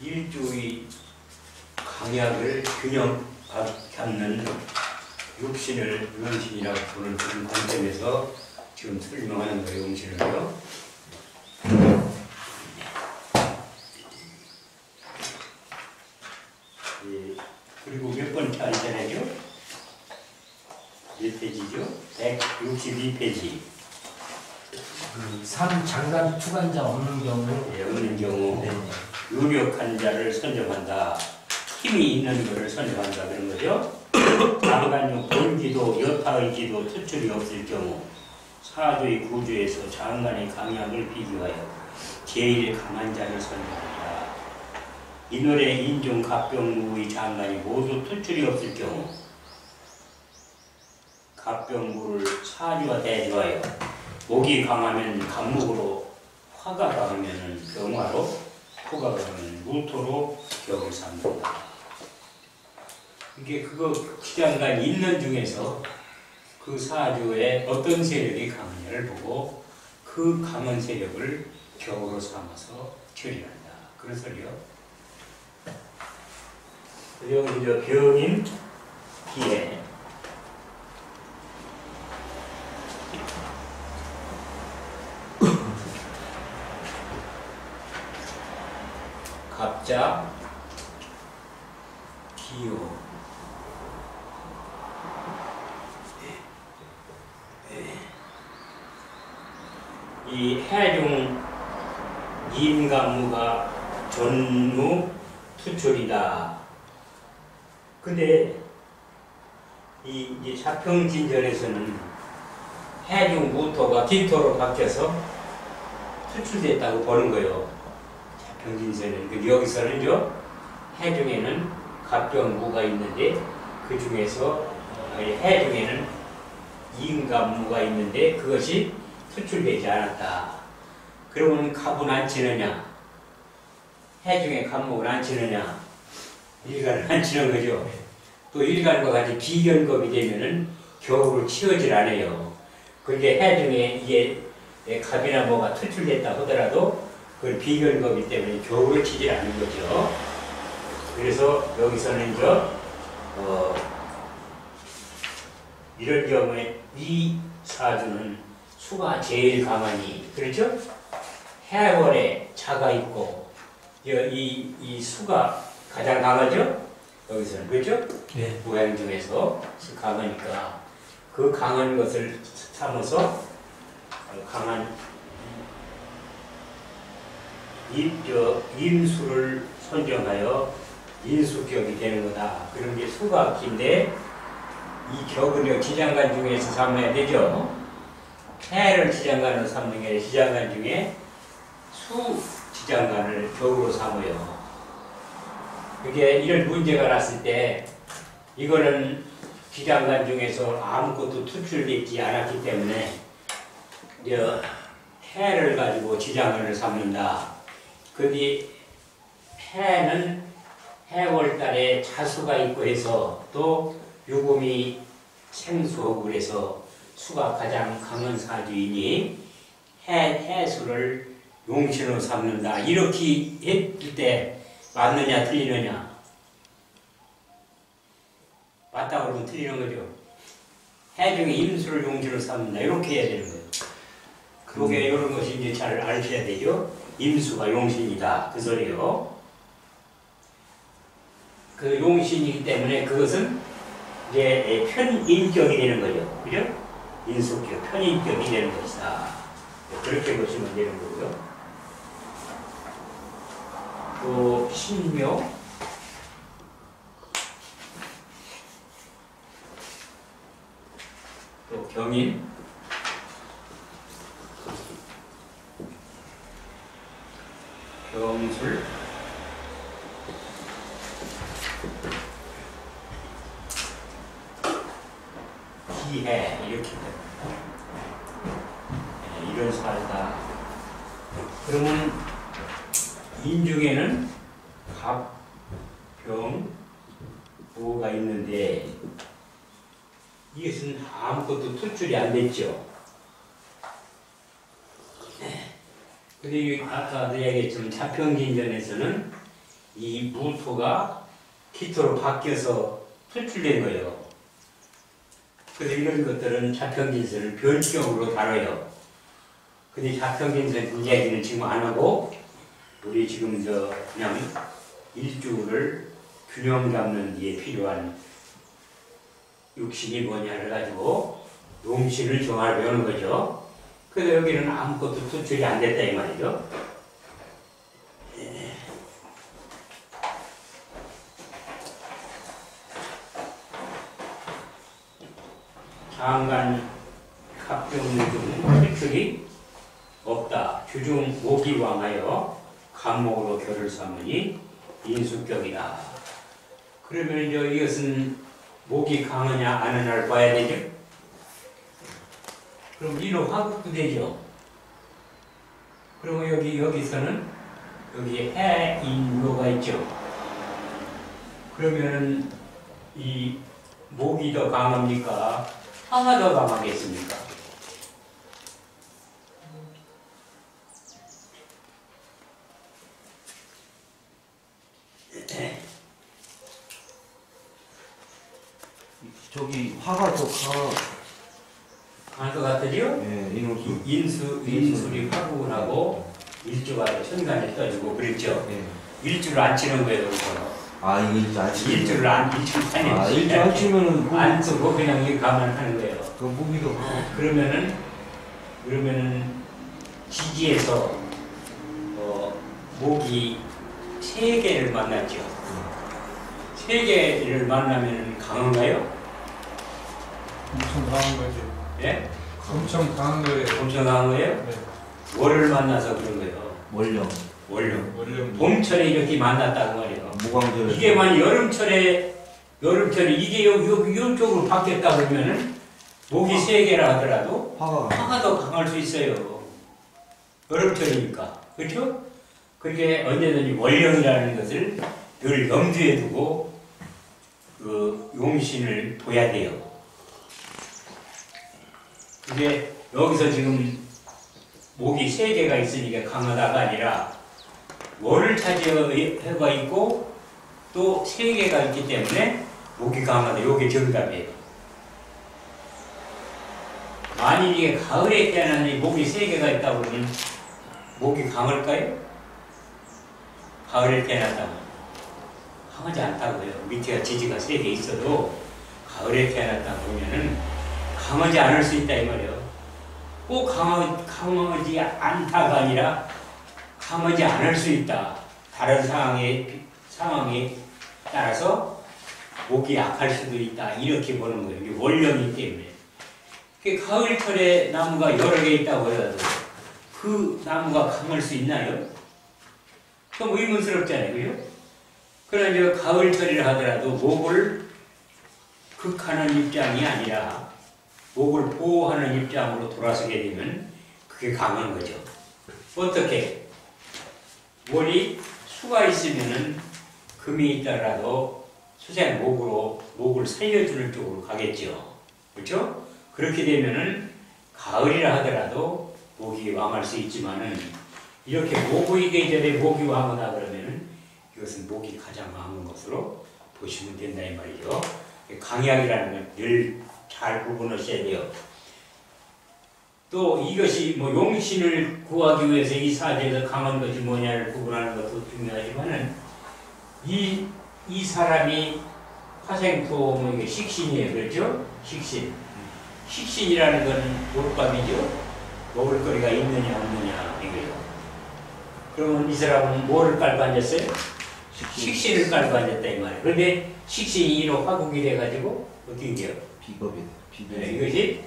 일조의 강약을 균형 잡는 육신을 용신이라고 보는 그런 관점에서 지금 설명하는 거예요. 용신을요. 예, 그리고 몇 번째 알잖아요? 몇 페이지죠? 162페이지. 3. 장단 투간자 없는 경우. 예, 없는 경우 유력한 자를 선정한다. 힘이 있는 것을 선정한다 그런 거죠. 장관용 본기도 여타의 기도 투출이 없을 경우 사주의 구조에서 장관의 강약을 비교하여 제일 강한 자를 선정한다. 인월의 인종 갑병무의 장관이 모두 투출이 없을 경우 갑병무를 사주와 대조하여 목이 강하면 갑목으로, 화가 강하면 병화로, 토가 강하면 무토로 격을 삼는다. 이게 그거 기장간 있는 중에서 그 사주에 어떤 세력이 강하냐를 보고 그 강한 세력을 격으로 삼아서 처리한다. 그런 소리요. 여기 이제 병인 기에 갑자 기요 이 해중 임감무가 전무 투출이다. 근데 이 자평진전에서는 해중 무토가 기토로 바뀌어서 투출됐다고 보는 거예요. 자평진전은. 근데 여기서는요, 해중에는 갑병무가 있는데 그 중에서 해중에는 임감무가 있는데 그것이 투출되지 않았다. 그러면 갑은 안 치느냐? 해중에 갑목은 안 치느냐? 일간은 안 치는 거죠. 또 일간과 같이 비견겁이 되면은 겨울을 치우질 않아요. 그게 해중에 이게 갑이나 뭐가 투출됐다 하더라도 그 비견겁이 때문에 겨울을 치질 않는 거죠. 그래서 여기서는 이런 경우에 이 사주는 수가 제일 강하니, 그렇죠? 해월에 자가 있고 이 수가 가장 강하죠? 여기서는, 그렇죠? 네. 모양 중에서 강하니까 그 강한 것을 삼아서 강한 임수를 선정하여 인수격이 되는 거다. 그런 게 수가 긴데 이 격은 지장간 중에서 삼아야 되죠. 해를 지장간으로 삼는 게 아니라 지장간 중에 수 지장간을 격으로 삼아요. 그게 이런 문제가 났을 때 이거는 지장간 중에서 아무것도 투출되지 않았기 때문에 해를 가지고 지장간을 삼는다. 근데 해는 해월달에 자수가 있고 해서 또 유금이 생수하고 그래서 수가 가장 강한 사주이니 해수를 용신으로 삼는다. 이렇게 했을 때 맞느냐 틀리느냐? 맞다 그러면 틀리는 거죠. 해중에 임수를 용신으로 삼는다. 이렇게 해야 되는 거예요. 그게 이런 것이 이제 잘 아셔야 되죠. 임수가 용신이다. 그 소리요. 그 용신이기 때문에 그것은 이제 편인격이 되는 거죠. 그죠? 인수격, 편인격이 되는 것이다. 그렇게 보시면 되는 거고요. 또 신묘, 또 경인, 경술, 기해 이렇게 이런 사주다. 그러면 인중에는 갑, 병, 무가 있는데 이것은 아무것도 투출이 안 됐죠. 근데 아까 얘기했지만 자평진전에서는 이 무토가 기토로 바뀌어서 표출된 거예요. 그래서 이런 것들은 자평진설을 변경으로 다뤄요. 근데 자평진설 이야기는 지금 안 하고 우리 지금 그냥 일주를 균형 잡는 데에 필요한 육신이 뭐냐를 가지고 용신을 정화를 배우는 거죠. 그래서 여기는 아무것도 수출이 안 됐다 이 말이죠. 장간 갑경문 중 획득이 없다. 주중 목이 왕하여 간목으로 결을 삼으니 인수격이다. 그러면 이제 이것은 목이 강하냐 안 하냐를 봐야 되죠. 그럼 이로 화국도 되죠. 그러면 여기서는 여기 해인묘가 있죠. 그러면은 이 목이 더 강합니까? 화가 더 강하겠습니까? 저기 화가 더 강할 것 같으죠? 예, 인수. 인술이 화구하고 일주가 천간에 떠지고 그랬죠? 예. 일주를 안 치는 거예요, 여기서. 아, 이거 일주 안 치면. 일주를 아, 일주 안 치면은. 안 쓰고 그냥 이렇게 감안하는 거예요. 그 무기도. 그러면은 지지에서 목이 세 개를 만났죠. 세 개를 만나면 강한가요? 엄청 강한 거죠. 예? 엄청 강한 거예요. 엄청 강한 거예요? 네. 월을 만나서 그런 거예요. 원령. 월령. 봄철에 이렇게 만났다고 말이에요. 무광절. 이게 만약 여름철에 이게 여기 이쪽으로 바뀌었다 그러면은 목이 세 개라 하더라도 화가 더 강할 수 있어요. 여름철이니까. 그렇죠? 그게 언제든지 월령이라는 것을 늘 염두에 두고 그 용신을 둬야 돼요. 그게 여기서 지금 목이 세 개가 있으니까 강하다가 아니라 월을 차지해가 있고 또 세 개가 있기 때문에 목이 강하다. 이게 정답이에요. 만일 이게 가을에 태어나니 목이 세 개가 있다고 그러면 목이 강할까요? 가을에 태어났다고 강하지 않다고요. 밑에가 지지가 세 개 있어도 가을에 태어났다고 보면은 강하지 않을 수 있다 이 말이에요. 꼭 강하지 않다가 아니라 강하지 않을 수 있다. 다른 상황에 따라서 목이 약할 수도 있다. 이렇게 보는 거예요. 이게 원령이기 때문에. 가을철에 나무가 여러 개 있다고 해도 그 나무가 강할 수 있나요? 좀 의문스럽잖아요. 그죠? 그러나 이제 가을철이라 하더라도 목을 극하는 입장이 아니라 목을 보호하는 입장으로 돌아서게 되면 그게 강한 거죠. 어떻게? 월이 수가 있으면은 금이 있더라도 수생 목을 살려주는 쪽으로 가겠죠. 그렇죠? 그렇게 되면은 가을이라 하더라도 목이 왕할 수 있지만은 이렇게 모구이 계절에 목이 왕하다 그러면은 이것은 목이 가장 왕한 것으로 보시면 된다 이 말이죠. 강약이라는 건 늘 잘 구분하셔야 돼요. 또 이것이 뭐 용신을 구하기 위해서 이 사주에서 강한 것이 뭐냐를 구분하는 것도 중요하지만은 이 사람이 화생토 이게 식신이에요. 그렇죠? 식신이라는 건 못밥이죠. 먹을 거리가 있느냐 없느냐 이거예요. 그러면 이 사람은 뭐를 깔고 앉았어요? 식신을 깔고 앉았다 이 말이에요. 그런데 식신이 이로 화국이 돼가지고 어떻게 돼요? 비겁이다. 네, 이것이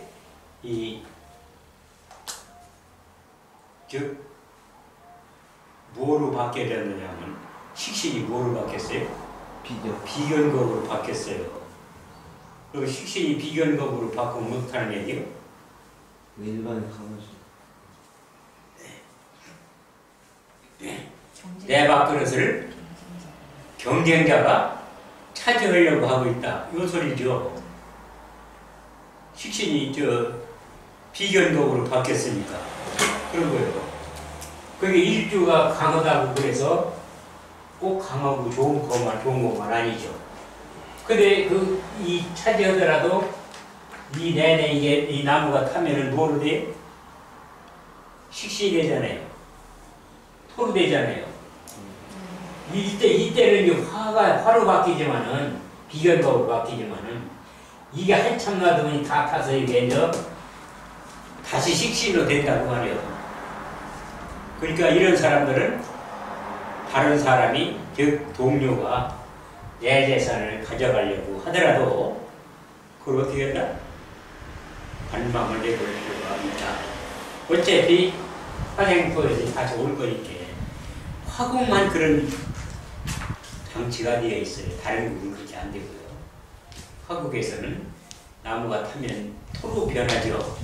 즉 뭐로 바뀌어야 되느냐면 식신이 뭐로 바뀌었어요? 비견겁으로 바뀌었어요. 그리고 식신이 비견겁으로 바꾸면 못하는 얘기요? 일반에 강하죠. 내 밥그릇을 경쟁자가 차지하려고 하고 있다. 이 소리죠. 식신이 비견겁으로 바뀌었으니까 그런 거예요. 그게 일주가 강하다고 그래서 꼭 강하고 좋은 것만 아니죠. 근데 이 차지하더라도 이 내내 이 나무가 타면은 뭐로 돼? 식신이 되잖아요. 토로 되잖아요. 이때는 이제 화로 바뀌지만은, 비견법으로 바뀌지만은, 이게 한참 놔두면 다 타서 이게 이제 다시 식신으로 된다고 말이에요. 그러니까 이런 사람들은 다른 사람이, 즉 동료가 내 재산을 가져가려고 하더라도 그걸 어떻게 한다? 반망을 내볼 필요가 있다. 어차피 화생토에서 다시 올 거니까 화국만 그런 장치가 되어 있어요. 다른 국은 그렇게 안 되고요. 화국에서는 나무가 타면 토로 변하죠.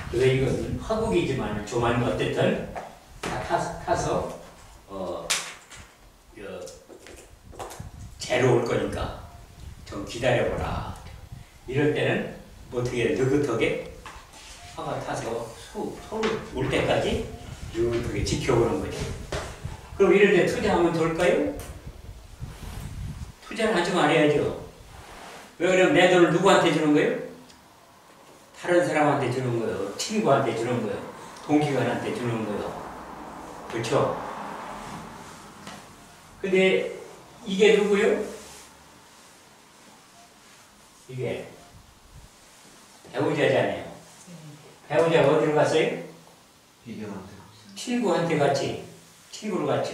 그래서 이건 화국이지만 조만간 어쨌든 다 타서 재로 올 거니까 좀 기다려보라. 이럴 때는 어떻게 느긋하게 화가 타서 소로 올 때까지 느긋하게 지켜보는 거죠. 그럼 이럴 때 투자하면 될까요? 투자를 하지 말아야죠. 왜 그러면 내 돈을 누구한테 주는 거예요? 다른 사람한테 주는 거예요. 친구한테 주는 거예요. 동기관한테 주는 거예요. 그렇죠? 근데 이게 누구요? 이게 배우자잖아요. 배우자가 어디로 갔어요? 비견한테. 친구한테 갔지. 친구로 갔죠.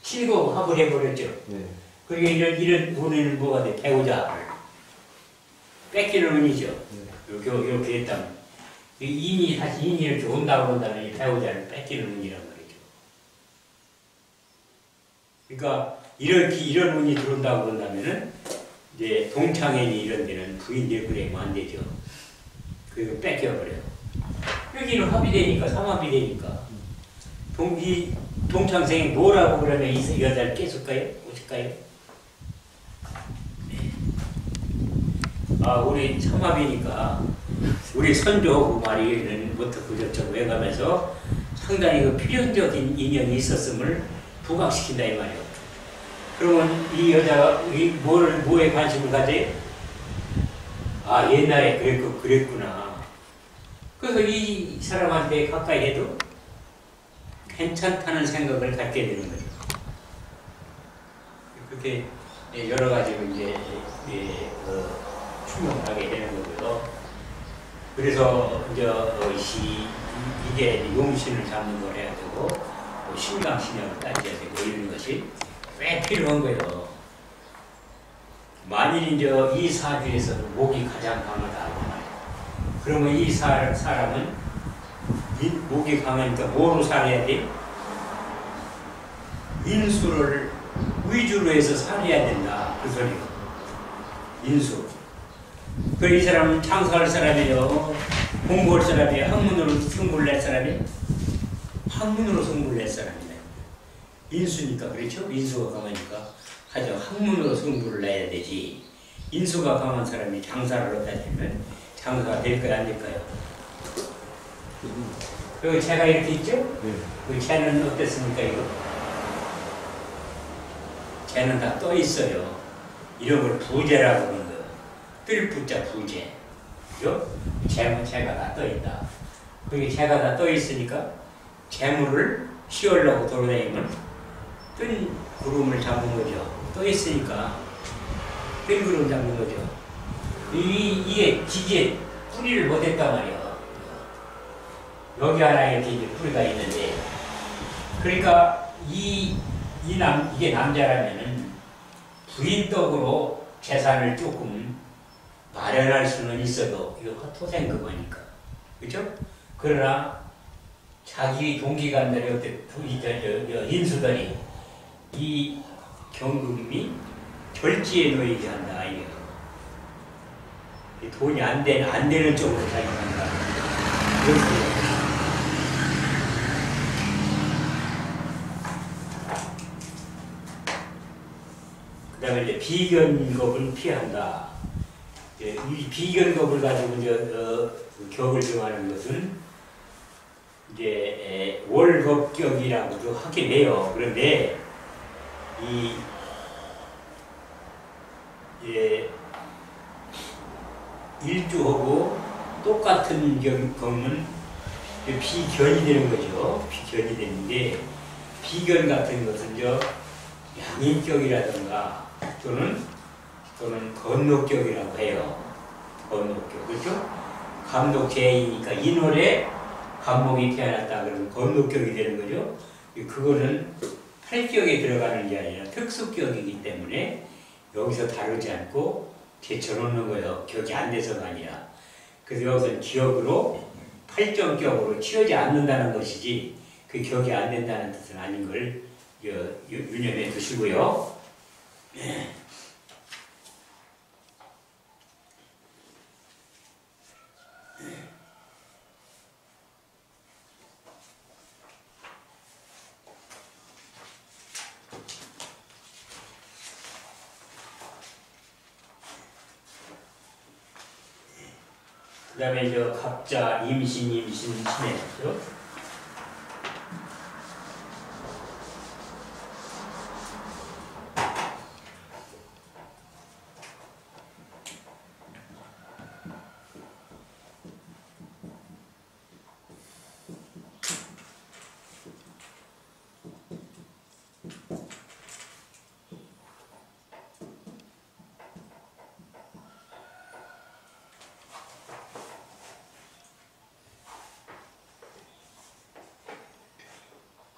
친구하고 합을 해버렸죠. 네. 그러니까 이런 돈은 뭐가 돼? 배우자를 뺏기는 운이죠. 네. 이렇게 했다면 인이 다시 인이 이렇게 온다고 한다면 이 배우자를 뺏기는 운이란 말이죠. 그러니까 이런 운이 들어온다고 한다면은 이제 동창회니 이런 데는 부인들 그래면 안 되죠. 그리고 뺏겨버려요. 여기는 합의되니까 삼합이 되니까 동창생이 뭐라고 그러면 이 여자를 깨줄까요? 오실까요? 아, 우리 삼합이니까 우리 선조하고 말이는 어떻고 저쩌고 해가면서 상당히 그 필연적인 인연이 있었음을 부각시킨다 이 말이에요. 그러면 이 여자가 뭐에 관심을 가져요? 아, 옛날에 그랬구나. 그래서 이 사람한테 가까이 해도 괜찮다는 생각을 갖게 되는 거죠. 그렇게 여러 가지로 이제 충분하게 되는 거고요. 그래서 이게 용신을 잡는 걸 해야 되고 신강신약을 따져야 되고 이런 것이 꽤 필요한 거예요. 만일 이 사주에서도 목이 가장 강하다고 말해요. 그러면 이 사람은 목이 강하니까 뭐로 살아야 돼? 인수를 위주로 해서 살아야 된다. 그 소리가. 인수. 이 사람은 장사할 사람이에요. 공부할 사람이에요. 학문으로 승부를 낼 사람이에요. 학문으로 승부를 낼 사람이에요. 인수니까 그렇죠? 인수가 강하니까 하죠. 학문으로 승부를 내야 되지. 인수가 강한 사람이 장사를 얻다 되면 장사가 될까요? 안 될까요? 그리고 채가 이렇게 있죠? 네. 그 채는 어땠습니까, 이거? 채는 다 떠 있어요. 이런 걸 부재라고 그러는 거예요. 뜰부자 부재. 그죠? 채가 다 떠 있다. 그게 채가 다 떠 있으니까 재물을 씌우려고 돌아다니면 뜬 구름을 잡는 거죠. 떠 있으니까 뜬 구름 잡는 거죠. 이게 기지에 뿌리를 못했단 말이에요. 여기 하나 이렇게 이제 뿌리가 있는데, 그러니까 이게 남자라면은 부인덕으로 재산을 조금 마련할 수는 있어도 이거 토생금하니까, 그렇죠? 그러나 자기 동기간들이 어때 인수들이 이 경금이 결지에 놓이게 한다 이게. 돈이 안 되는 쪽으로 자기가 한다. 그렇습니다. 그 다음에 이제 비견겁을 피한다. 이 비견겁을 가지고 격을 정하는 것은 이제 월겁격이라고도 하긴 해요. 그런데 이 예, 일주하고 똑같은 경우는 비견이 되는 거죠. 비견이 되는데 비견 같은 것은 양인격이라든가 또는 건록격이라고 해요. 건록격, 그렇죠? 감독제이니까 인월에 감목이 태어났다 그러면 건록격이 되는 거죠. 그거는 팔격에 들어가는 게 아니라 특수격이기 때문에 여기서 다루지 않고 제쳐놓는 거예요. 격이 안 돼서가 아니라. 그래서 여기서는 기억으로 팔정격으로 치우지 않는다는 것이지 그 격이 안 된다는 뜻은 아닌 걸 유념해 두시고요. 그 다음에 갑자, 임신, 신해죠.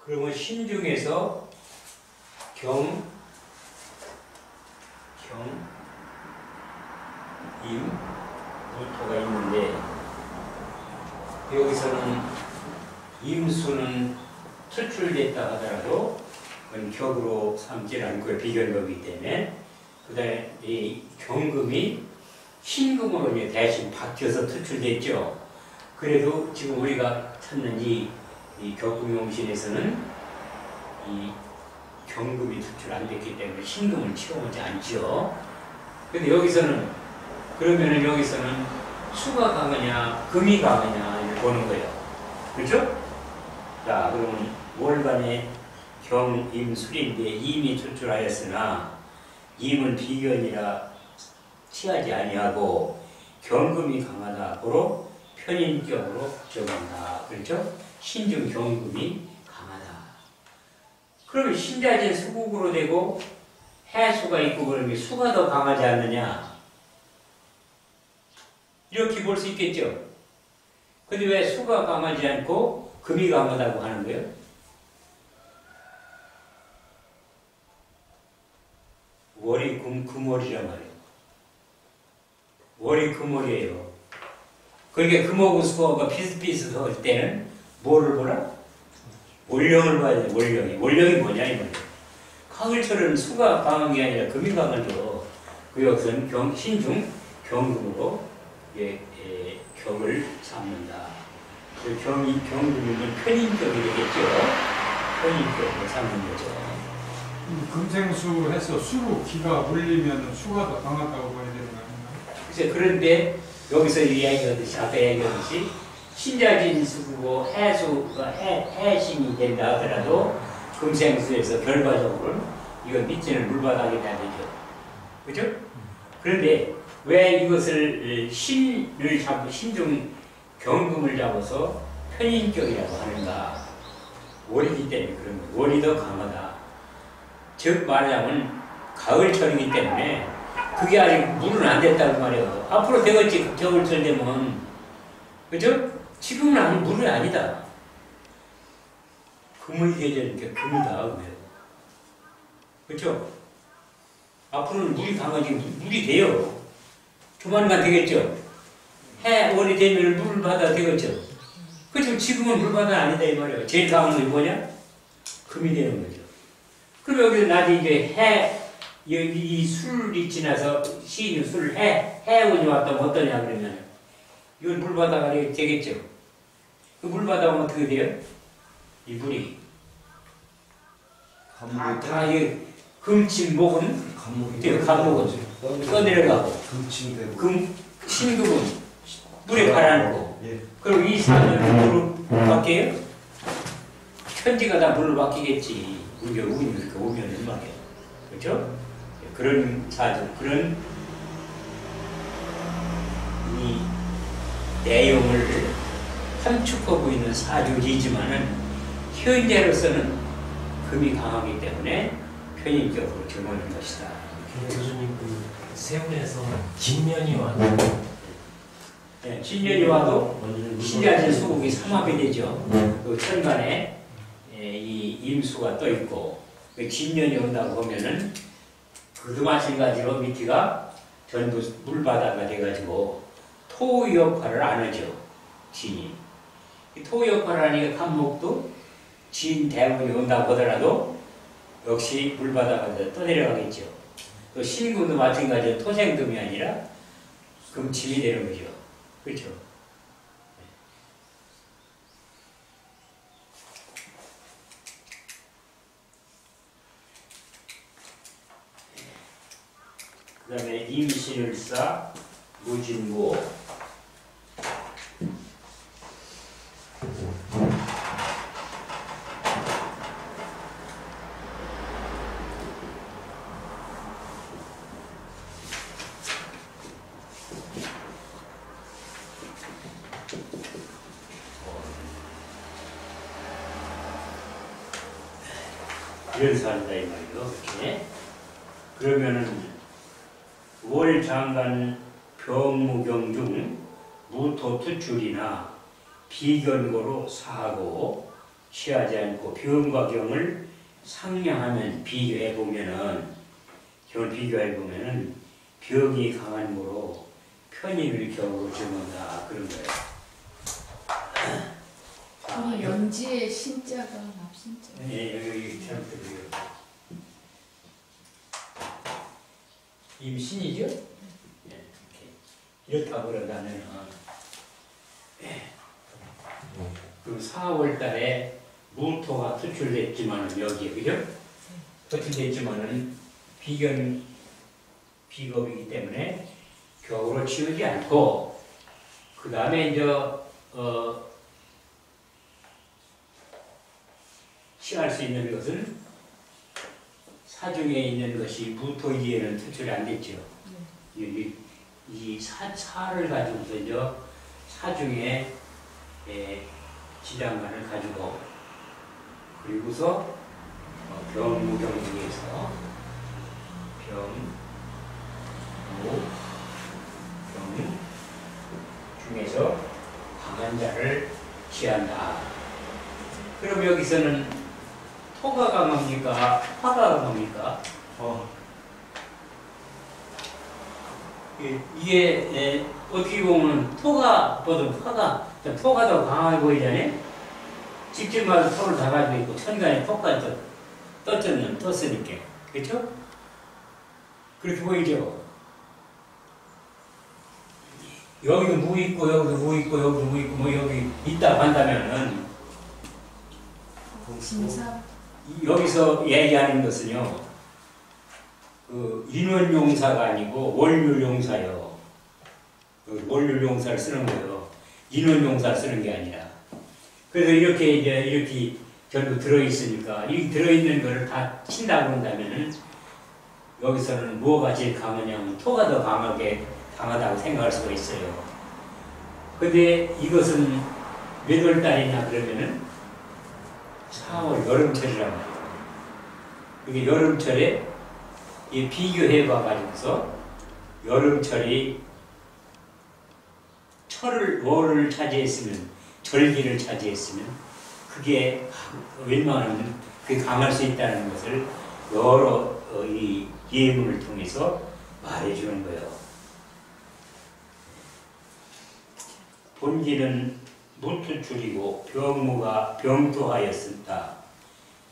그러면 신 중에서 임, 무토가 있는데 여기서는 임수는 추출됐다 하더라도 그건 격으로 삼지 않고 비견법이기 때문에 그 다음에 이 경금이 신금으로 이제 대신 바뀌어서 투출됐죠. 그래도 지금 우리가 찾는 이 격금용신에서는 이 경금이 투출 안 됐기 때문에 신금을 채워오지 않죠. 근데 여기서는 그러면은 여기서는 수가 강하냐 금이 강하냐 이렇게 보는 거예요. 그렇죠? 자, 그러면 월간에 경, 임, 술인데 임이 투출하였으나 임은 비견이라 취하지 아니하고 경금이 강하다. 고로 편인격으로 적한다. 그렇죠? 신중 경금이 강하다. 그러면 신자진 수국으로 되고 해수가 있고 그러면 수가 더 강하지 않느냐? 이렇게 볼 수 있겠죠? 근데 왜 수가 강하지 않고 금이 강하다고 하는 거예요? 월이 금월이란 말이에요. 월이 금월이에요. 그러니까 금하고 수하고 비슷비슷할 때는 뭐를 보라? 월령을 봐야 돼. 월령이 뭐냐 이 말이에요. 가을철은 수가 강한 게 아니라 금이 강하죠. 그 여기서는 신중 경금으로 격을 삼는다. 그 경금이면 편인격이 되겠죠. 편인격으로 삼는 거죠. 금생수 해서 수로 기가 몰리면 수가 더 강하다고 봐야 되는 거 아닌가? 글쎄, 그런데 여기서 이야기하듯이 앞에 얘기하듯이 신자진 수고 해수가 해신이 된다 하더라도 금생수에서 결과적으로는 이건 밑에는 물바닥이 돼야 되죠. 그죠? 그런데 왜 이것을 신을 잡고 신중 경금을 잡아서 편인격이라고 하는가? 월이기 때문에 그런 거예요. 월이 더 강하다. 즉 말하자면 가을철이기 때문에 그게 아직 물은 안 됐다고 말이에요. 앞으로 되겠지. 겨울철 되면. 그죠? 지금은 물이 아니다. 금의 계절이니까 금이다. 왜요? 그렇죠? 앞으로는 물이 강하지 물이 돼요. 조만간 되겠죠? 월이 되면 물을 받아 되겠죠? 그렇죠? 지금은 물바다 아니다 이 말이에요. 제일 강한 게 뭐냐? 금이 되는 거죠. 그럼 여기서 나중에 이제 이 술이 지나서 시인이 술을 해운이 왔다면 어떠냐 그러면 이건 물바다가 되겠죠? 그 물바다가 어떻게 돼요? 이 물이 다 금친 목은 감목은 떠내려가고 신금은 물에 가라앉고 그리고 이 산은 물로 바뀌어요? 천지가 다 물로 바뀌겠지. 우겨는 말이에요. 그렇죠? 그런 사주, 그런 이 내용을 함축하고 있는 사주이지만은 현재로서는 금이 강하기 때문에 편인격으로 정하는 것이다. 교수님 그 세운에서 진면이 와도 네, 진년이 와도 신자진 수국이 삼합이 되죠. 그 천간에 이 임수가 떠 있고 그 진년이 온다고 보면은 그도 마찬가지로 밑이가 전부 물바다가 돼가지고 토 역할을 안 하죠. 진이. 토 역할을 하니까 간목도 진 대운이 온다고 하더라도 역시 물바다가 떠내려가겠죠. 또 신금도 마찬가지로 토생금이 아니라 금침이 되는 거죠. 그렇죠. 그 다음에 임신을사 무진무 이런 사람이다 이 말이요. 이렇게 그러면은 월장간 병무경 중 무토투출이나 비견고로 사하고 취하지 않고 병과 경을 상량하면 비교해 보면은 경을 비교해 보면은 병이 강한 거로 편인을 경으로 정한다 그런 거예요. 우리 연지의 신자가 납신자. 네, 여기 잘못되고요. 임신이죠? 네, 이렇다고 그러다는 그럼 4월 달에 무토가 투출됐지만은 여기에 그죠? 투출됐지만은 비겁이기 때문에 격으로 치우지 않고 그 다음에 이제 취할 수 있는 것은 사중에 있는 것이 무토 이에는 투출이 안 됐죠. 이 사를 가지고서 이제 사중에 지장간을 가지고 그리고서 병무경 중에서 병 중에서 강한 자를 취한다. 그럼 여기서는 토가 강합니까? 화가 강합니까? 이게 어떻게 보면 토가 보다 토가 더 강하게 보이잖아요. 직진마다 토를 다 가지고 있고 천간에 토까지 떴으니까 그렇죠? 그렇게 보이죠. 여기도 무 있고 여기도 무 있고 여기도 무 있고 뭐 여기 있다 한다면은 진사. 여기서 얘기하는 것은요, 그 인원용사가 아니고 월률용사요. 월률용사를 쓰는 거예요. 인원용사 쓰는 게 아니라. 그래서 이렇게 전부 들어있으니까 이 들어있는 거를 다 친다고 한다면은 여기서는 뭐가 제일 강하냐면 토가 더 강하다고 생각할 수가 있어요. 근데 이것은 몇 월 달이냐 그러면은 4월 여름철이란 말이에요. 이게 여름철에 이 비교해봐 가지고서 여름철이 월을 차지했으면 절기를 차지했으면 그게 웬만하면 그게 강할 수 있다는 것을 여러 이 예문을 통해서 말해주는 거예요. 본기는 무투출이고 병무가 병토하였습니다.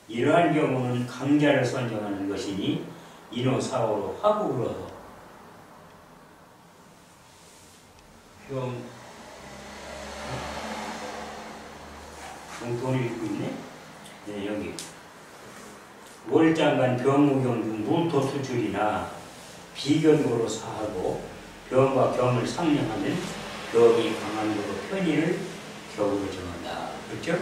이러한 경우는 강자를 선정하는 것이니 인호사오로 화국으로도 병토를 읽고 있네? 네, 여기 월장간 병무경 중 무토투출이나 비견고로 사하고 병과 경을 상령하면 병이 강한 거로 편의를 격으로 정한다. 그렇죠?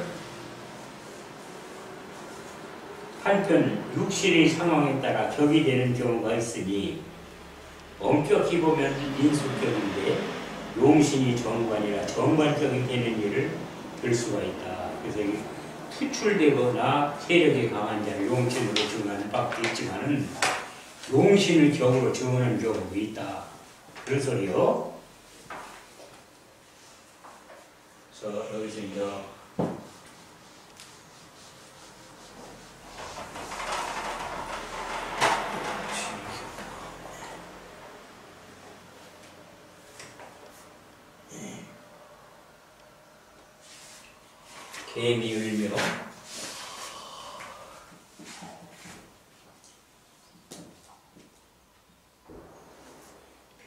한편 육신의 상황에 따라 격이 되는 경우가 있으니 엄격히 보면 인수격인데 용신이 정관이라 정관격이 되는 일을 들 수가 있다. 그래서 이 투출되거나 세력이 강한 자를 용신으로 증하는 밖에 있지만은 용신을 격으로 증하는 경우도 있다. 그런 소리요. 그래서 여기서 이제 개미 울며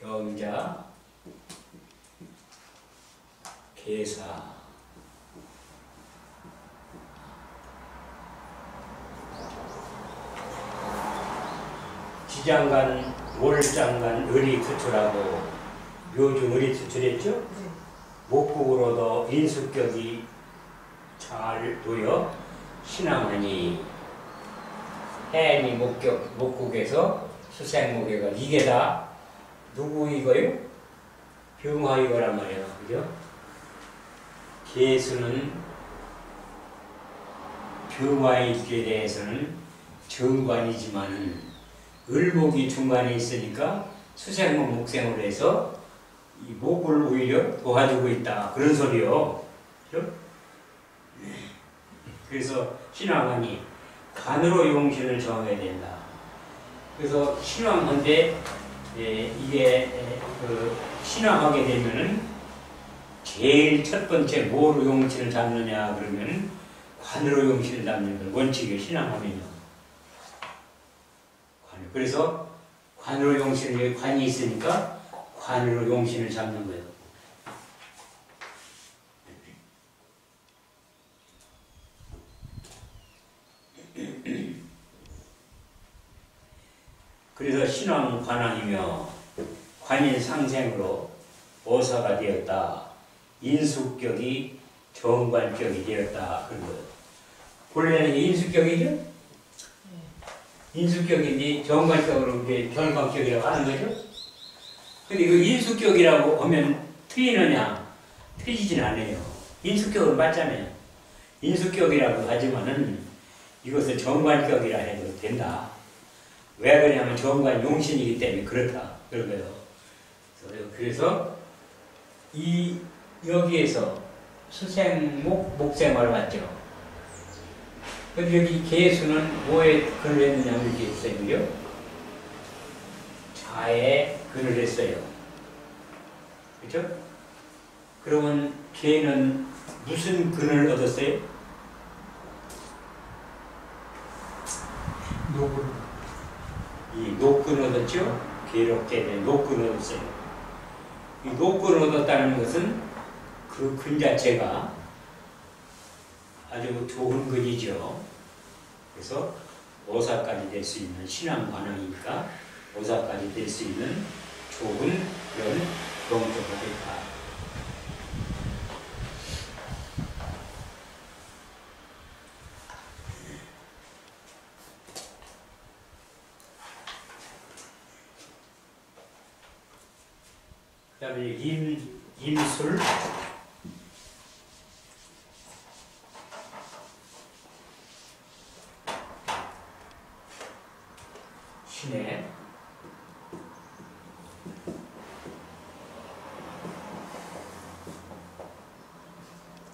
병자 개사 지장간 월장간 을이 투출하고 묘중 을이 투출했죠? 목국으로도 인수격이 잘 보여 신앙하니 해니 목국에서 수생목에가 이게 다 누구 이거요? 병화 이거란 말이에요. 그죠? 개수는 병화의 일에 대해서는 정관이지만은 을목이 중간에 있으니까 수생목 목생으로 해서 이 목을 오히려 도와주고 있다. 그런 소리요. 그죠? 그래서 신앙하니 간으로 용신을 정해야 된다. 그래서 신앙한데 이게 신앙하게 되면은 제일 첫 번째 뭐로 용신을 잡느냐 그러면 관으로 용신을 잡는 걸 원칙이에요. 신앙하면요. 그래서 관으로 용신을 관이 있으니까 관으로 용신을 잡는 거예요. 그래서 신왕 관왕이며 관인 상생으로 오사가 되었다. 인수격이 정관격이 되었다. 그런 거예요. 본래는 인수격이죠? 인수격인지 정관격으로 결관격이라고 하는 거죠? 근데 그 인수격이라고 하면 틀리느냐? 틀리진 않아요. 인수격은 맞잖아요. 인수격이라고 하지만은 이것을 정관격이라 해도 된다. 왜 그러냐면 정관 용신이기 때문에 그렇다. 그런 거예요. 그래서 여기에서 수생목, 목생을 봤죠. 근데 여기 개수는 뭐에 근을 했느냐 이렇게 있어요. 자에 근을 했어요. 그렇죠? 그러면 개는 무슨 근을 얻었어요? 이 녹근 얻었죠? 괴롭게 된 녹근 얻었어요. 이 녹근 얻었다는 것은 그 근 자체가 아주 좋은 근이죠. 그래서 오사까지 될 수 있는 신앙 관원이니까 오사까지 될 수 있는 좋은 그런 경조가 됐다. 그 다음에 임술 신의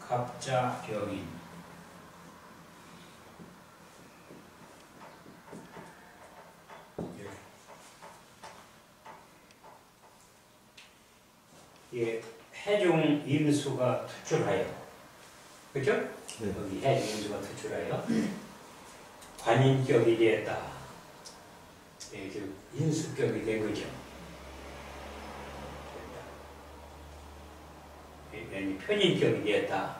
갑자 병인 예, 해중 임수가 투출하여 그죠? 네. 여기 해중 임수가 투출하여 관인격이 되었다. 예, 인수격이 된 거죠. 예, 편인격이 되었다.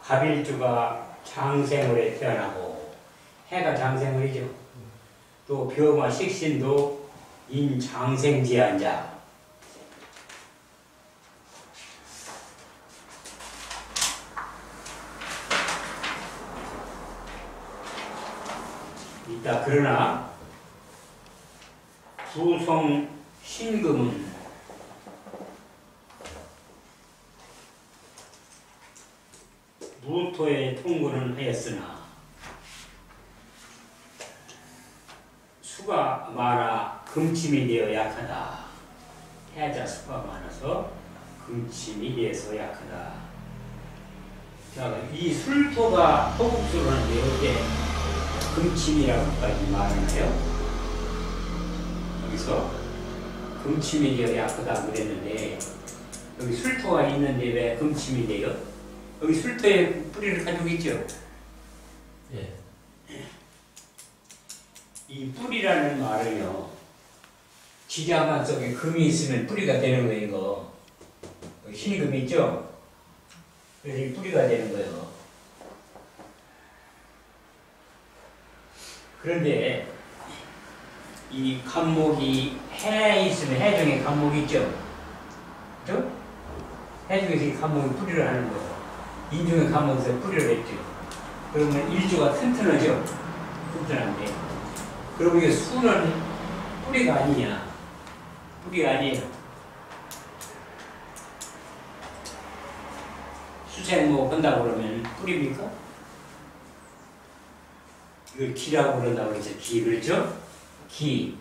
갑일주가 장생월에 태어나고 해가 장생월이죠. 또 병화 식신도 인장생지한자. 있다. 그러나 부성 신금은 무토의 통고는 하였으나 수가 많아 금침이 되어 약하다. 해자 수가 많아서 금침이 되어서 약하다. 자, 이 술토가 허국수라는데 어때? 금침이라고까지 말하나요? 여기서 금침이 되어 약하다 그랬는데 여기 술토가 있는데 왜 금침이 돼요? 여기 술토의 뿌리를 가지고 있죠? 예. 이 뿌리라는 말은요, 지장한 속에 금이 있으면 뿌리가 되는 거예요, 이거. 여기 흰금이 있죠? 그래서 이 뿌리가 되는 거예요. 그런데 이 간목이 해에 있으면 해 중에 간목이 있죠? 그죠? 해 중에서 이 간목이 뿌리를 하는 거예요. 인중에 간목에서 뿌리를 했죠. 그러면 일조가 튼튼하죠? 튼튼한데. 그리고 이게 수는 뿌리가 아니냐? 뿌리가 아니에요. 수생목 한다고 그러면 뿌리입니까? 이걸 기라고 그런다고 그러죠. 기, 그렇죠? 기.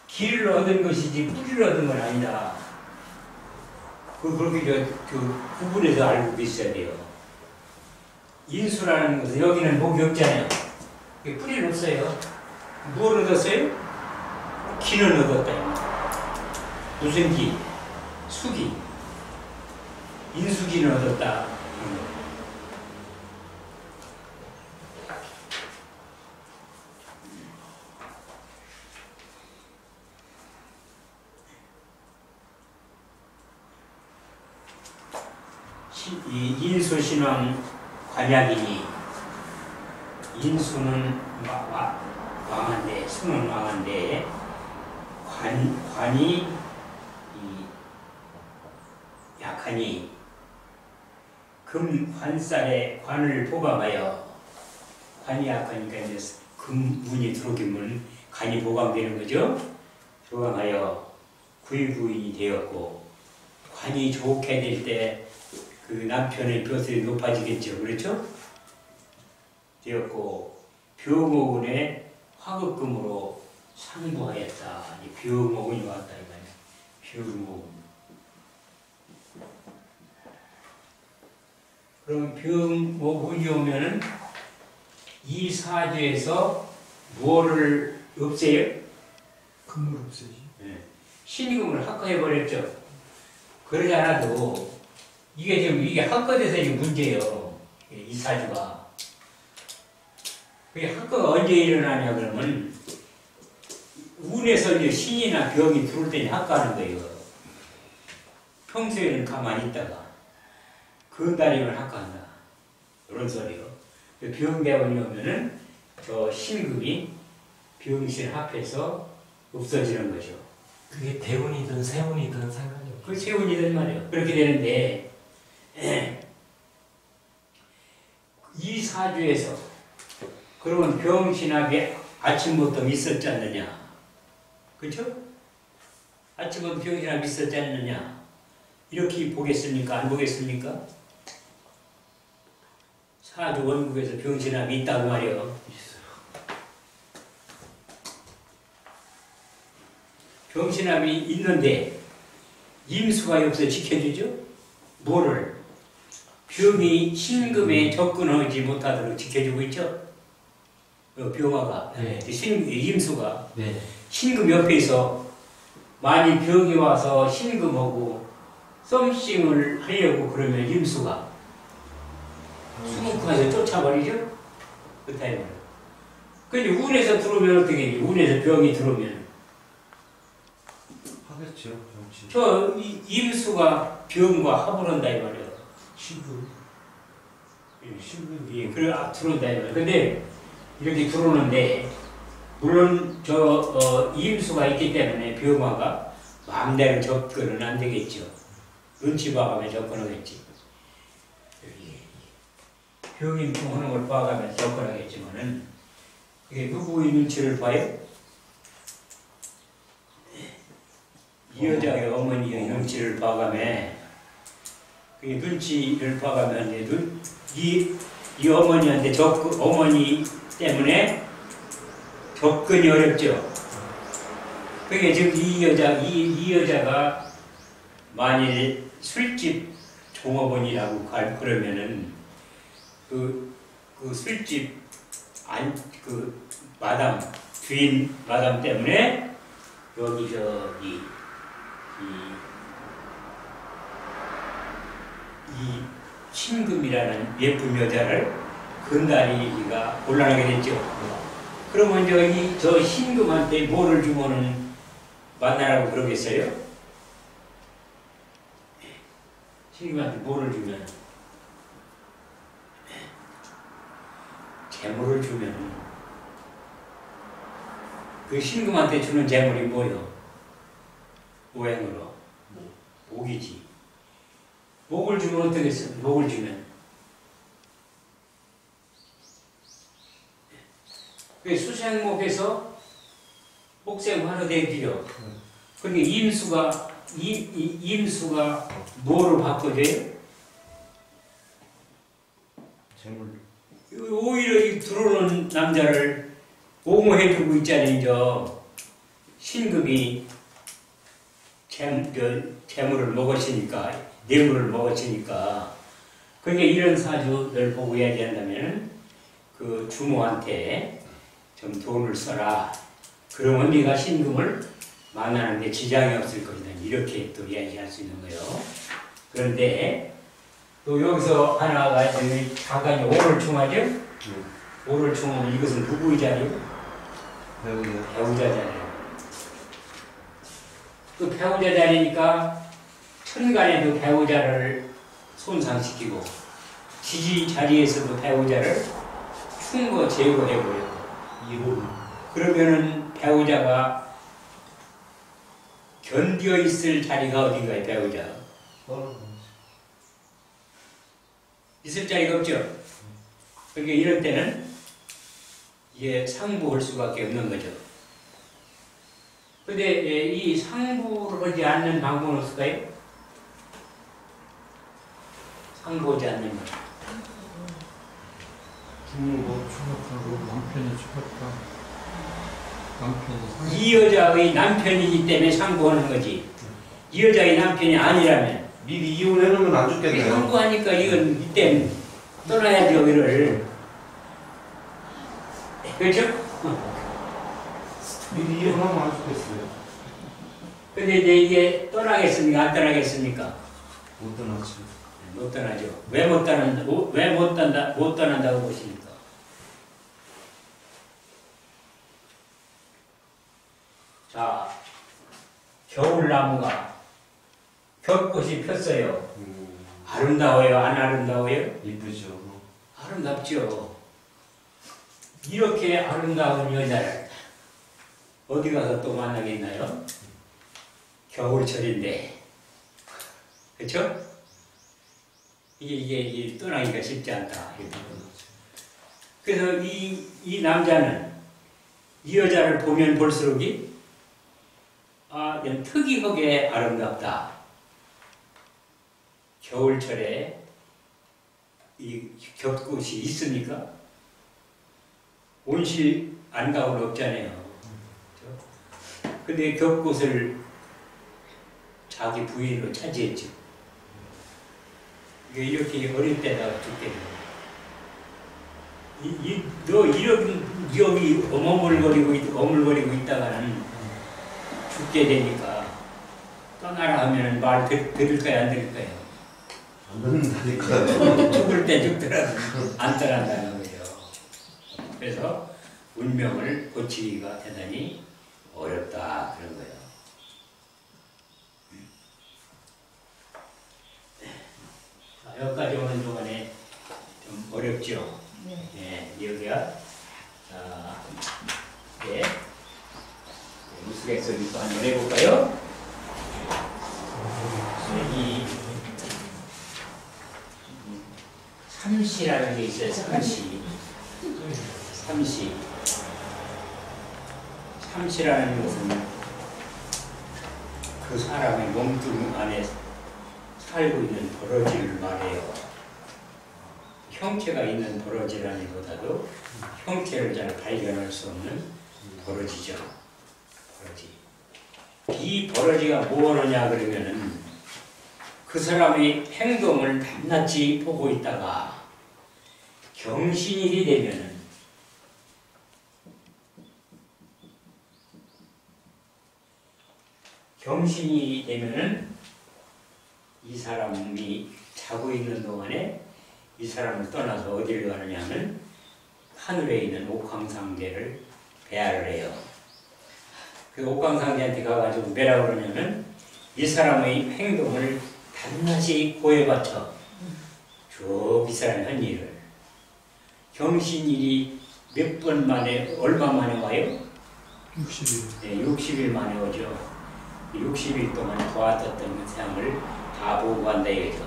기를 얻은 것이지 뿌리를 얻은 건 아니다. 그렇게 구분해서 알고 계셔야 돼요. 인수라는 것은 여기는 목이 없잖아요. 뿌리는 없어요. 뭘 얻었어요? 기는 얻었다. 무슨 기? 수기. 인수기는 얻었다. 이 인수신왕 관약이니 인수는 왕한데 수는 왕한데 관이 약하니 금 관살에 관을 보강하여 관이 약하니까 이제 금운이 들어오면 관이 보강되는 거죠. 보강하여 구이구인이 되었고 관이 좋게 될 때 그 남편의 벼슬이 높아지겠죠. 그렇죠? 되었고 병오운에 화급금으로 상부하였다. 병오운이 왔다 이거예요. 병오운. 그럼 병오운이 오면은 이 사주에서 무엇을 없애요? 금을 없애지. 네. 신금을 합거해버렸죠. 그러지 않아도 이게 지금 이게 합거돼서 이게 문제예요. 이 사주가. 그게 합거가 언제 일어나냐 그러면 운에서 이제 신이나 병이 들어올 때 합거하는 거예요. 평소에는 가만히 있다가 건달이면 합거한다. 이런 소리요. 병대원이 오면은 저 신금이 병신 합해서 없어지는 거죠. 그게 대운이든 세운이든 상관이 없고. 그 세운이든 말이에요. 그렇게 되는데 이 사주에서 그러면 병신합이 아침부터 있었지 않느냐? 그렇죠? 아침부터 병신합이 있었지 않느냐? 이렇게 보겠습니까? 안 보겠습니까? 사주 원국에서 병신합이 있다고 말이에요. 병신합이 있는데 임수가 없어 지켜주죠? 뭐를? 병이 신금에 접근하지 못하도록 지켜주고 있죠? 병화가, 네. 임수가 네. 신금 옆에서 많이 병이 와서 신금하고 썸씽을 하려고 그러면 임수가 수국화해서 쫓아버리죠? 그 타임을. 근데 운에서 들어오면 어떻게 해요? 운에서 병이 들어오면 하겠죠, 정치. 저 임수가 병과 합을 한다 이 말이에요. 신분. 신분. 예, 그래 들어온다 이 말이에요. 근데 이렇게 들어오는데 물론 저 임수가 있기 때문에 병화가 마음대로 접근은 안 되겠죠. 눈치 봐가며 접근하겠지. 병임충하는 걸 봐가면서 접근하겠지만은 이게 누구의 눈치를 봐요? 이 여자의 어머니의 눈치를 봐가며 그 눈치를 봐가면 이 어머니한테 어머니 때문에 접근이 어렵죠. 그게 지금 이 여자가 만일 술집 종업원이라고 그러면은 그 술집 마담 주인 마담 때문에 여기 이 신금이라는 예쁜 여자를 건달이가 곤란하게 됐죠. 그러면 저 신금한테 뭐를 주면은 만나라고 그러겠어요? 신금한테 뭐를 주면 재물을 주면 그 신금한테 주는 재물이 뭐요? 오행으로 목이지. 목을 주면 어떻게 써? 목을 주면 그 수생목에서 목생화로 되기요. 그러니까 임수가 뭐로 바꿔줘요? 재물. 오히려 이 들어오는 남자를 옹호해주고 있잖아요. 신금이 재물을 먹었으니까, 뇌물을 먹었으니까. 그러니까 이런 사주를 보고 이야기한다면 그 주모한테 좀 돈을 써라. 그러면 네가 신금을 만나는 데 지장이 없을 것이다. 이렇게 또 이야기할 수 있는 거예요. 그런데 또 여기서 하나가 잠깐 오를 충하죠? 오를 충하면 이것은 누구의 자리요? 배우자 자리요. 그 배우자 자리니까 천간에도 배우자를 손상시키고 지지 자리에서도 배우자를 충고 제거해버려요. 그러면은 배우자가 견뎌 있을 자리가 어딘가요? 배우자 있을 자리가 없죠. 그러니까 이럴 때는 이게 상부할 수밖에 없는 거죠. 근데 이 상부를 하지 않는 방법은 없을까요? 상부하지 않는 것. 부모가 추격하고 남편이 추격하. 남편이 이 여자의 남편이기 때문에 상부하는 거지. 이 여자의 남편이 아니라면 미리 이혼해놓으면 안 죽겠네요. 상부하니까 이건 이때 떠나야죠, 여기를. 그렇죠? 미리 이혼하면 안 죽겠어요. 근데 이제 이게 떠나겠습니까? 안 떠나겠습니까? 못 떠나지. 못 떠나죠. 왜 못 떠난다고 보십니까? 자, 겨울나무가 겹꽃이 폈어요. 아름다워요? 안 아름다워요? 이쁘죠. 아름답죠. 이렇게 아름다운 여자를 어디 가서 또 만나겠나요? 겨울철인데. 그렇죠? 이게 떠나기가 쉽지 않다. 그래서 이 남자는 이 여자를 보면 볼수록이 특이하게 아름답다. 겨울철에 이 겹꽃이 있으니까 온실 안 가고는 없잖아요. 근데 겹꽃을 자기 부인으로 차지했죠. 이렇게 어릴 때다가 죽게 돼요. 너 이런 여기 어물거리고 있다가는 죽게 되니까 떠나라 하면은 말 들을까요, 안 들을까요? 안 듣는다니까요. 죽을 때 죽더라도 안 떠난다는 거예요. 그래서 운명을 고치기가 대단히 어렵다 그런 거예요. 자, 여기까지 오는 동안에 좀 어렵죠. 네, 여기가 우스갯소리도 한번 해볼까요? 이 삼시라는 게 있어요. 삼시. 삼시라는 것은 그 사람의 몸뚱 안에 살고 있는 버러지를 말해요. 형체가 있는 버러지라기보다도 형체를 잘 발견할 수 없는 버러지죠. 버러지. 이 버러지가 뭐하느냐 그러면은 그 사람의 행동을 낱낱이 보고 있다가 경신일이 되면은 이 사람이 자고 있는 동안에 이 사람을 떠나서 어디를 가느냐면 하늘에 있는 옥황상제를 배아를 해요. 그 옥황상제한테 가가지고 뭐라고 그러냐면 이 사람의 행동을 낱낱이 고해바쳐 쭉 이 사람의 한 일을 경신일이 몇 번 만에 얼마 만에 와요? 60일. 네, 60일 만에 오죠. 60일 동안 도왔던 그 세상을 다 보고 간다 이거죠.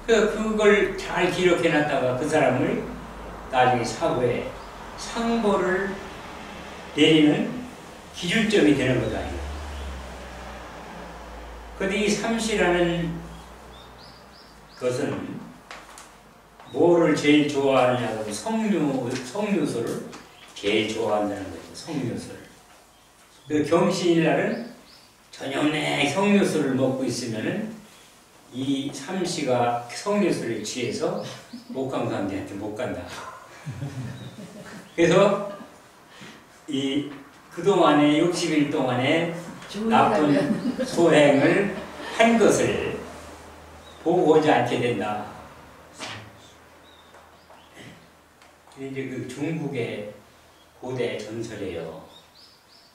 그걸 잘 기록해놨다가 그 사람을 나중에 사고에 상보를 내리는 기준점이 되는 거다. 근데 이 삼시라는 것은 뭐를 제일 좋아하느냐고 성류소를 제일 좋아한다는 거죠. 성류소를. 그 경신일날은 저녁 내 성류소를 먹고 있으면은 이 삼시가 성류소를 취해서 옥황상제한테 못 간다. 그래서 그동안에 60일 동안에 나쁜 소행을 한 것을 보고 오지 않게 된다. 이제 그 중국의 고대 전설이에요.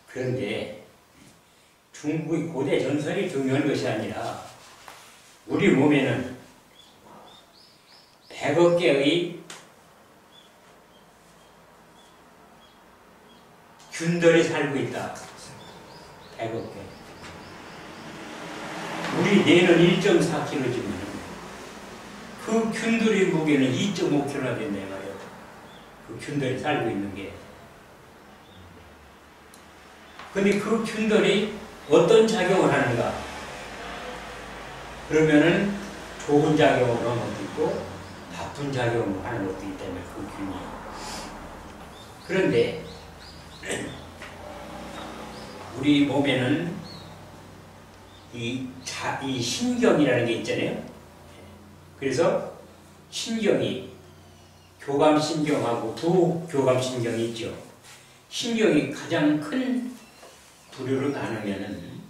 그런데 중국의 고대 전설이 중요한 것이 아니라 우리 몸에는 100억 개의 균들이 살고 있다. 100억 개. 우리 뇌는 1.4kg지만 그 균들의 무게는 2.5kg나 된다 말이에요. 그 균들이 살고 있는 게. 근데 그 균들이 어떤 작용을 하는가? 그러면은 좋은 작용을 하는 것도 있고 나쁜 작용을 하는 것도 있다면 그 균이. 그런데 우리 몸에는 이 신경이라는 게 있잖아요. 그래서 신경이 교감신경하고 부교감신경이 있죠. 신경이 가장 큰 부류로 나누면은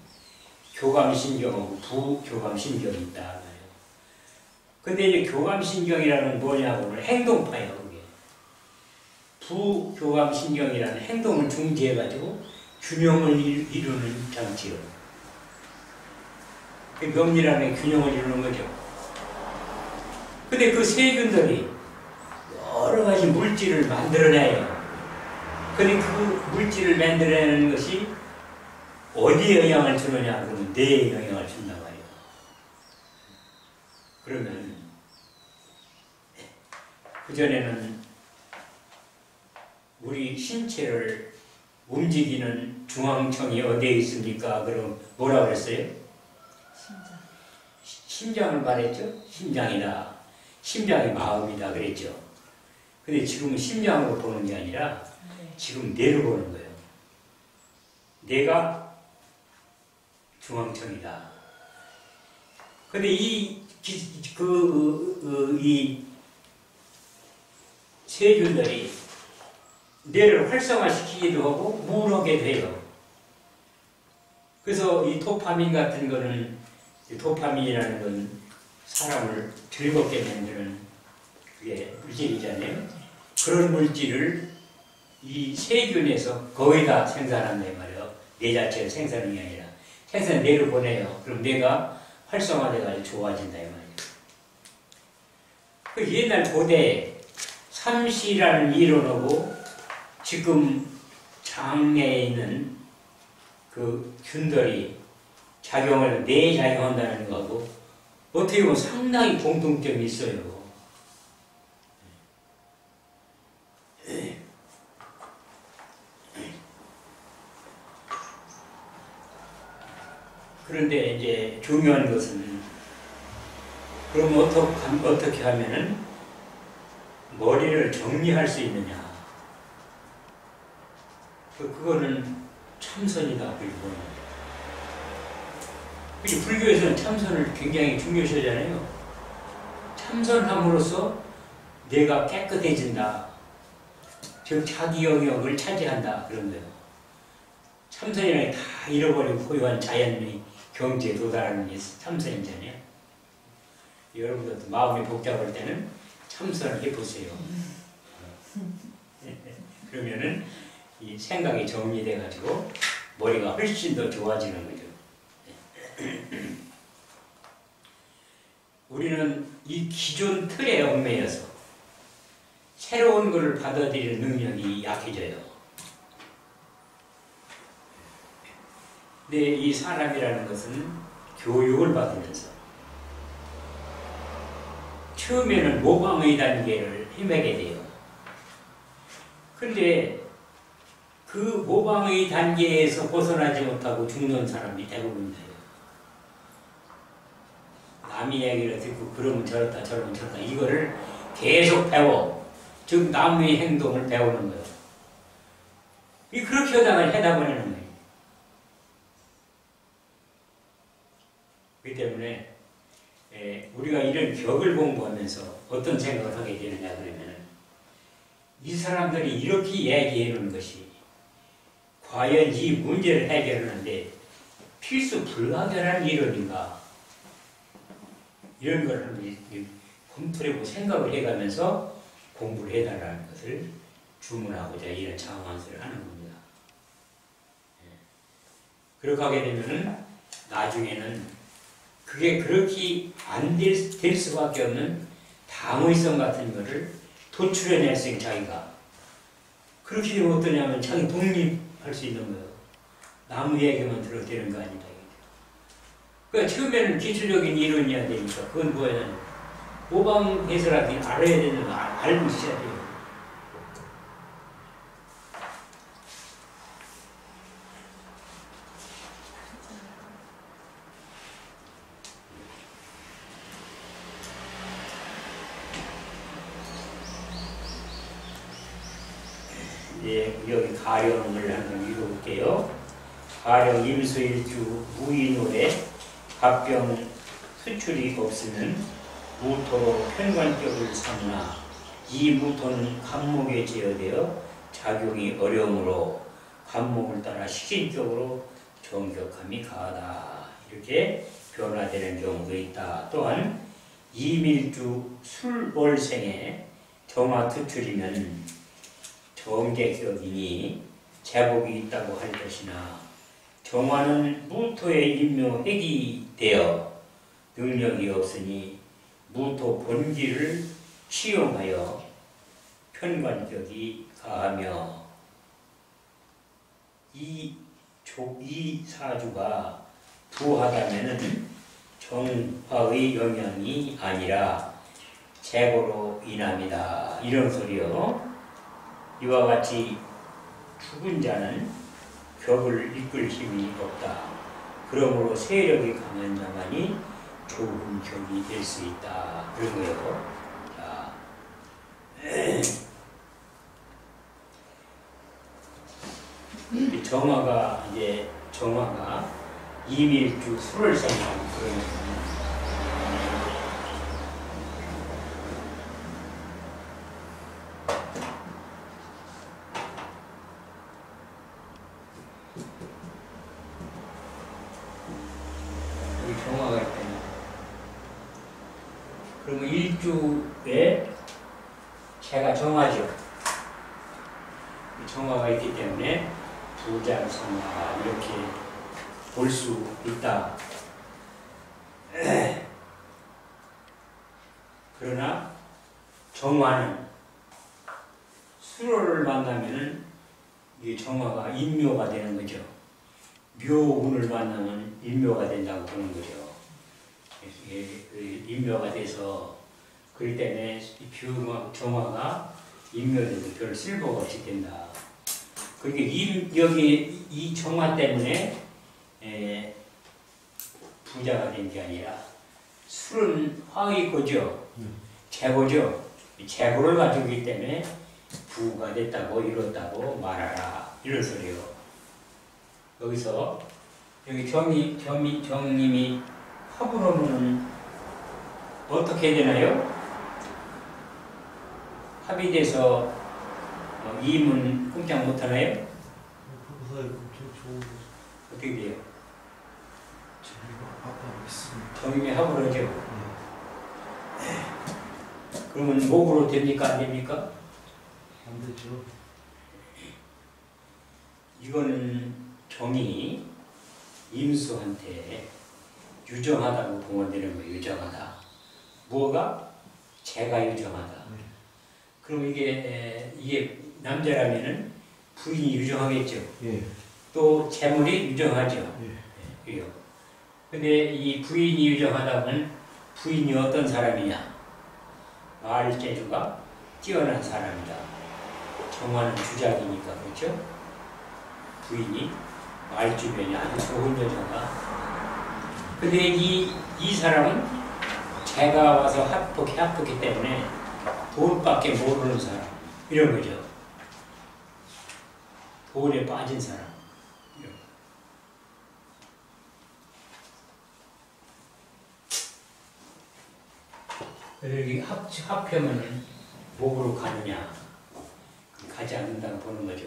교감신경하고 부교감신경이 있다. 근데 이제 교감신경이라는 건 뭐냐고는 행동파예요. 그게. 부교감신경이라는 행동을 중지해가지고 균형을 이루는 장치요. 그 명리라는 균형을 이루는 거죠. 근데 그 세균들이 여러 가지 물질을 만들어내요. 근데 그 물질을 만들어내는 것이 어디에 영향을 주느냐 그러면 뇌에 영향을 준다고 해요. 그러면 그전에는 우리 신체를 움직이는 중앙청이 어디에 있습니까? 그럼 뭐라고 그랬어요? 심장을 말했죠? 심장이다. 심장이 마음이다 그랬죠. 근데 지금은 심장으로 보는 게 아니라 지금 뇌로 보는 거예요. 뇌가 중앙청이다. 근데 이 세균들이 뇌를 활성화시키기도 하고 무너게 돼요. 그래서 이 도파민 같은 거는, 도파민이라는 건 사람을 즐겁게 만드는 그게 물질이잖아요. 그런 물질을 이 세균에서 거의 다 생산한단 말이에요. 뇌 자체를 생산하는 게 아니라 생산 뇌를 보내요. 그럼 뇌가 활성화돼가지고 좋아진다 이 말이에요. 그 옛날 고대 삼시라는 이론하고 지금 장내에 있는 그 균들이 뇌에 작용한다는 거하고 어떻게 보면 상당히 공통점이 있어요. 그런데 이제 중요한 것은 그럼 어떻게 하면은 머리를 정리할 수 있느냐. 그거는 참선이다. 그리고 불교에서는 참선을 굉장히 중요시 하잖아요. 참선함으로써 내가 깨끗해진다. 즉 자기 영역을 차지한다. 그런 거예요. 참선이라는 게 다 잃어버리고 고요한 자연의 경지에 도달하는 게 참선이잖아요. 여러분들도 마음이 복잡할 때는 참선을 해보세요. 그러면은 이 생각이 정리돼가지고 머리가 훨씬 더 좋아지는 거죠. 우리는 이 기존 틀에 얽매여서 새로운 것을 받아들이는 능력이 약해져요. 근데 이 사람이라는 것은 교육을 받으면서 처음에는 모방의 단계를 헤매게 돼요. 근데 그 모방의 단계에서 벗어나지 못하고 죽는 사람이 대부분이에요. 남의 얘기를 듣고 그러면 저렇다 저러면 저렇다 이거를 계속 배워. 즉 남의 행동을 배우는 거예요. 그렇게 하다가 해다 버리는 거예요. 그렇기 때문에 우리가 이런 격을 공부하면서 어떤 생각을 하게 되느냐 그러면 이 사람들이 이렇게 얘기해 놓은 것이 과연 이 문제를 해결하는데 필수 불가결한 이론인가 이런 걸 검토해보고 생각을 해가면서 공부를 해달라는 것을 주문하고자 이런 장황한수를 하는 겁니다. 그렇게 하게 되면은 나중에는 그게 그렇게 안 될 수밖에 없는 당위성 같은 것을 도출해낼 수 있는 자기가 그렇게 되면 어떠냐면 자기 독립할 수 있는 거예요. 남의 얘기만 들어도 되는 거 아니다. 그러니까 처음에는 기술적인 이론이어야 되니까 그건 뭐야? 모방해서라도 알아야 되는 거 알고 있어야 돼요. 이제 여기 가령을 한번 읽어볼게요. 가령 임수일주 무인홀에 갑병 수출이 없으면 무토로 편관격을 삼으나 이 무토는 간목에 제어되어 작용이 어려우므로 간목을 따라 시kin격으로 정격함이 가하다. 이렇게 변화되는 경우도 있다. 또한 이밀주 술월생에 정화투출이면 정계격이니 제복이 있다고 할 것이나 정화는 무토의 인묘핵이 되어 능력이 없으니 무토 본기를 취용하여 편관격이 가하며 이 사주가 부하다면은 정화의 영향이 아니라 재고로 인합니다. 이런 소리요. 이와 같이 죽은 자는 격을 이끌 힘이 없다. 그러므로 세력이 강한 자만이 좋은 격이 될 수 있다. 그런 거예요. 자, 정화가 이밀주 술월생이라는 그런 정화가 있다니. 그러면 일주에 제가 정화죠. 정화가 있기 때문에 부자를 성화 이렇게 볼 수 있다. 그러나 정화는 수로를 만나면은 이 정화가 인묘가 되는 거죠. 묘운을 만나면 인묘가 된다고 보는 거죠. 인묘가 돼서 그렇기 때문에 정화가 인묘돼도 별 쓸모가 없이 된다. 그러니까 여기 이 정화 때문에 부자가 된 게 아니라 술은 화의고죠. 재고죠. 재고를 가지고 있기 때문에 부가 됐다고 이뤘다고 말하라. 이런 소리요. 여기서 여기 정님이 합으로는 어떻게 되나요? 합이 돼서 이문 꼼짝 못하나요? 어떻게 돼요? 정님이 합으로죠. 그러면 목으로 됩니까? 안 됩니까? 안 되죠. 이거는 정이 임수한테 유정하다고 동원되는 거예요. 유정하다. 뭐가? 제가 유정하다. 그럼 이게 남자라면은 부인이 유정하겠죠. 예. 또 재물이 유정하죠. 예. 그래요. 근데 이 부인이 유정하다면 부인이 어떤 사람이냐? 말재주가 뛰어난 사람이다. 정화는 주작이니까 그렇죠? 부인이 말주변이 아주 좋은 여자가. 근데 이 사람은 제가 와서 합독했기 때문에 돈밖에 모르는 사람 이런 거죠. 돈에 빠진 사람. 여기 합하면 목으로 가느냐 가지 않는다고 보는 거죠.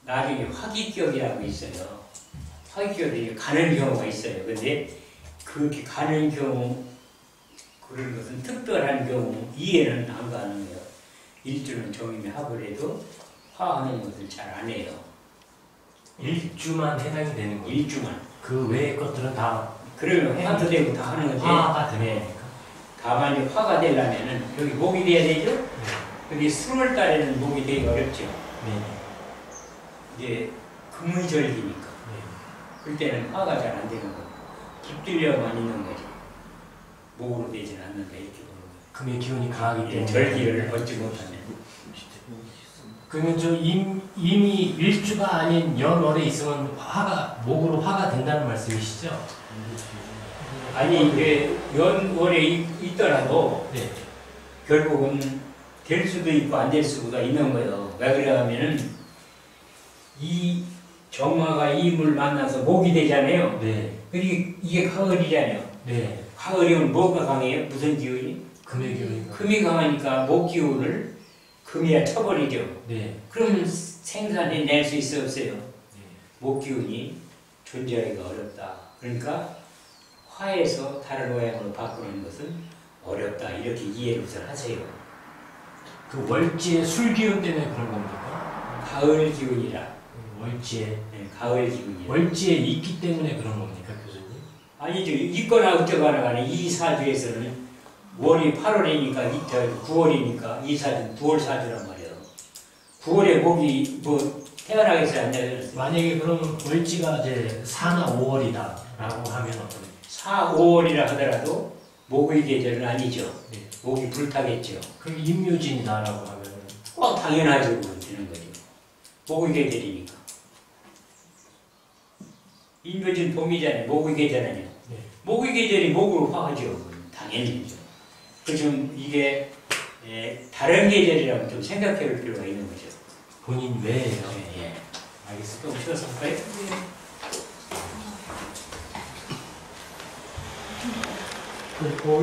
나중에 화기격이라고 있어요. 화기격이 가는 경우가 있어요. 근데 그렇게 가는 경우 그런 것은 특별한 경우 이해는 안 가는 거예요. 일주는 정임이 합을 해도 화하는 것을 잘 안 해요. 일주만 해당이 되는 거예요. 일주만. 그 외의 것들은 다 그러면 화도 되고 다 하는 건데 화가 되는 거니까. 다만 이제 화가 되려면은 여기 목이 돼야 되죠? 근데 3월 달에는 목이 되기 어렵죠. 네. 이제 금의절기니까. 네. 그럴 때는 화가 잘 안 되는 거예요. 깃들려만 있는 거죠. 목으로 되지는 않는다 이렇게 보는 거예요. 금의 기운이 강하기 때문에. 절기를 얻지 못하면. 그러면 이미 일주가 아닌 연월에 있으면 목으로 화가 된다는 말씀이시죠? 아니 이게 연월에 있더라도 네. 결국은 될 수도 있고 안 될 수가 있는 거예요. 왜 그러냐면은 이 정화가 이임을 만나서 목이 되잖아요. 네. 이게 가을이잖아요. 네. 가을이면 뭐가 강해요? 무슨 기운이? 금의 기운이. 금이 강하니까 목 기운을 금이야 쳐버리죠. 네. 그러면 생산해낼 수 있어 없어요? 네. 목 기운이 존재하기가 어렵다. 그러니까 화에서 다른 모양으로 바꾸는 것은 어렵다. 이렇게 이해를 우선 하세요. 그 월지의 술 기운 때문에 그런 겁니까? 가을 기운이라. 월지에. 네, 가을 기운이라. 월지에 있기 때문에 그런 겁니까, 교수님? 아니죠. 있거나 어쩌거나 간에 이 사주에서는 월이 8월이니까 9월이니까 이 사주는 9월 사주란 말이에요. 9월에 목이 뭐 태어나겠어요? 안 되겠어요? 만약에 그럼 월지가 이제 4나 5월이다라고 하면 어떨까요? 4, 5월이라 하더라도 목의 계절은 아니죠. 네. 목이 불타겠죠. 그럼 임묘진이다라고 하면 당연하죠. 그건 되는 거죠. 목의 계절이니까. 인묘진 봄이잖아요. 목의 계절 아니에요. 네. 목의 계절이 목으로 화하죠. 당연히죠. 그좀 이게 다른 계절이라면 좀 생각해 볼 필요가 있는 거죠. 본인 외에요. 예. 알겠습니다. 좀 쉬어서 할까요? 그리고